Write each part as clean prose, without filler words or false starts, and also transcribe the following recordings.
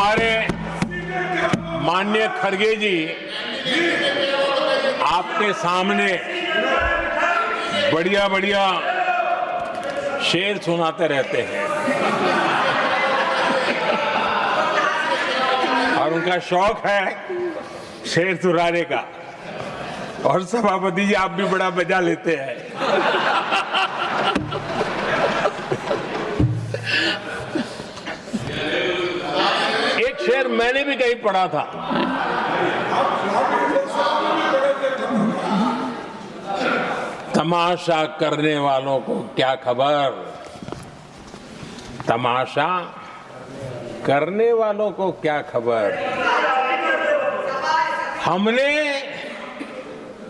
हमारे माननीय खड़गे जी आपके सामने बढ़िया बढ़िया शेर सुनाते रहते हैं और उनका शौक है शेर सुनाने का। और सभापति जी आप भी बड़ा मजा लेते हैं। एक शेर मैंने भी कहीं पढ़ा था, तमाशा करने वालों को क्या खबर, तमाशा करने वालों को क्या खबर, हमने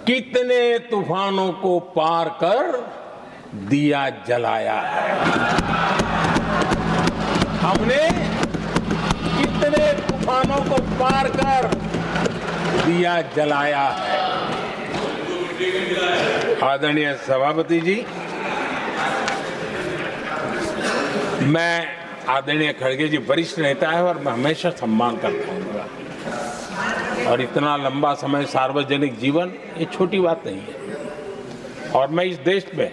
कितने तूफानों को पार कर दिया जलाया है, हमने कितने तूफानों को पार कर दिया जलाया है। आदरणीय सभापति जी, मैं आदरणीय खड़गे जी वरिष्ठ नेता है और मैं हमेशा सम्मान करता हूँ और इतना लंबा समय सार्वजनिक जीवन ये छोटी बात नहीं है। और मैं इस देश में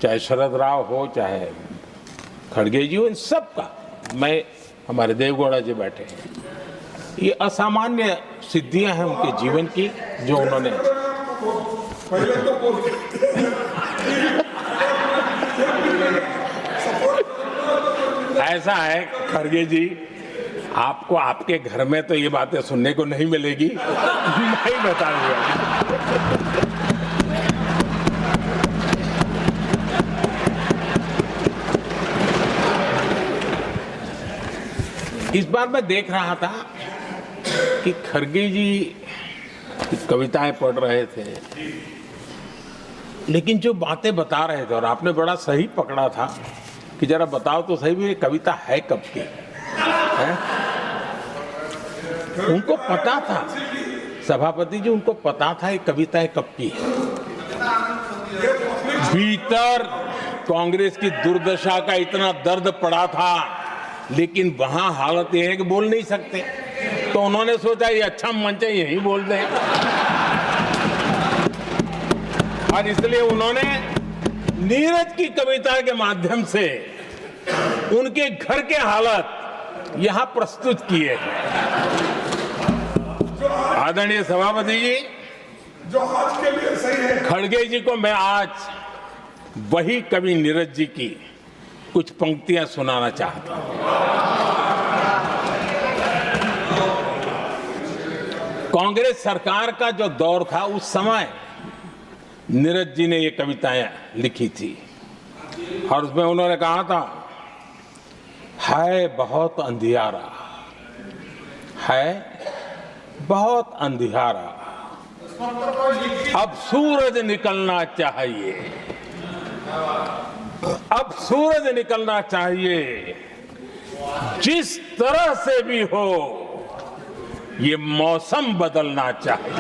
चाहे शरद राव हो चाहे खड़गे जी हो, इन सब का मैं, हमारे देवगौड़ा जी बैठे हैं, ये असामान्य सिद्धियां हैं उनके जीवन की जो उन्होंने ऐसा है खड़गे जी, आपको आपके घर में तो ये बातें सुनने को नहीं मिलेगी, मैं ही बता दूंगा। इस बार मैं देख रहा था कि खड़गे जी कविताएं पढ़ रहे थे, लेकिन जो बातें बता रहे थे और आपने बड़ा सही पकड़ा था कि जरा बताओ तो सही भी ये कविता है कब की है? उनको पता था, सभापति जी उनको पता था ये कविताएं कब की है। भीतर कांग्रेस की दुर्दशा का इतना दर्द पड़ा था, लेकिन वहां हालत ये है कि बोल नहीं सकते, तो उन्होंने सोचा ये अच्छा मंच है यही बोल दें, और इसलिए उन्होंने नीरज की कविता के माध्यम से उनके घर के हालात यहां प्रस्तुत किए हैं। आदरणीय सभापति जी, जो आज के लिए सही है, खड़गे जी को मैं आज वही कवि नीरज जी की कुछ पंक्तियां सुनाना चाहता हूं। कांग्रेस सरकार का जो दौर था उस समय नीरज जी ने ये कविताएं लिखी थी और उसमें उन्होंने कहा था, है बहुत अंधियारा, है बहुत अंधियारा, अब सूरज निकलना चाहिए, अब सूरज निकलना चाहिए, जिस तरह से भी हो ये मौसम बदलना चाहिए,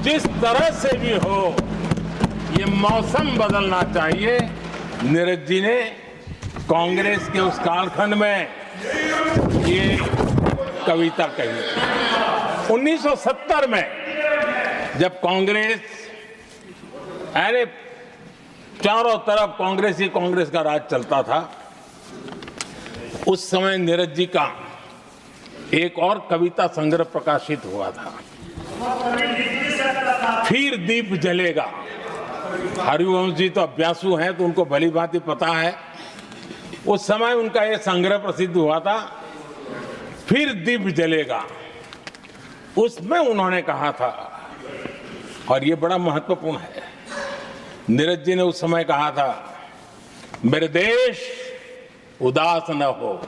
जिस तरह से भी हो ये मौसम बदलना चाहिए। नीरज जी ने कांग्रेस के उस कालखंड में ये कविता कही। 1970 में जब कांग्रेस, अरे चारों तरफ कांग्रेस ही कांग्रेस का राज चलता था, उस समय नीरज जी का एक और कविता संग्रह प्रकाशित हुआ था, फिर दीप जलेगा। हरिवंश जी तो अभ्यासु हैं तो उनको भली भांति पता है, उस समय उनका यह संग्रह प्रसिद्ध हुआ था, फिर दीप जलेगा। उसमें उन्होंने कहा था, और ये बड़ा महत्वपूर्ण है, नीरज जी ने उस समय कहा था, मेरे देश उदास न हो।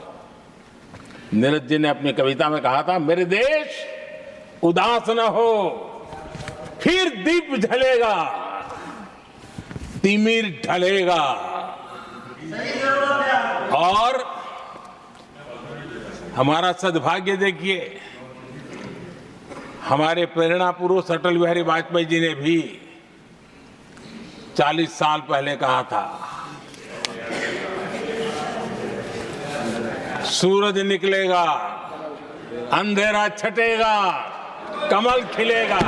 नीरज जी ने अपनी कविता में कहा था, मेरे देश उदास न हो, फिर दीप जलेगा, तिमिर ढलेगा, और हमारा सद्भाग्य देखिए, हमारे प्रेरणा पुरुष अटल बिहारी वाजपेयी जी ने भी 40 साल पहले कहा था, सूरज निकलेगा, अंधेरा छटेगा, कमल खिलेगा।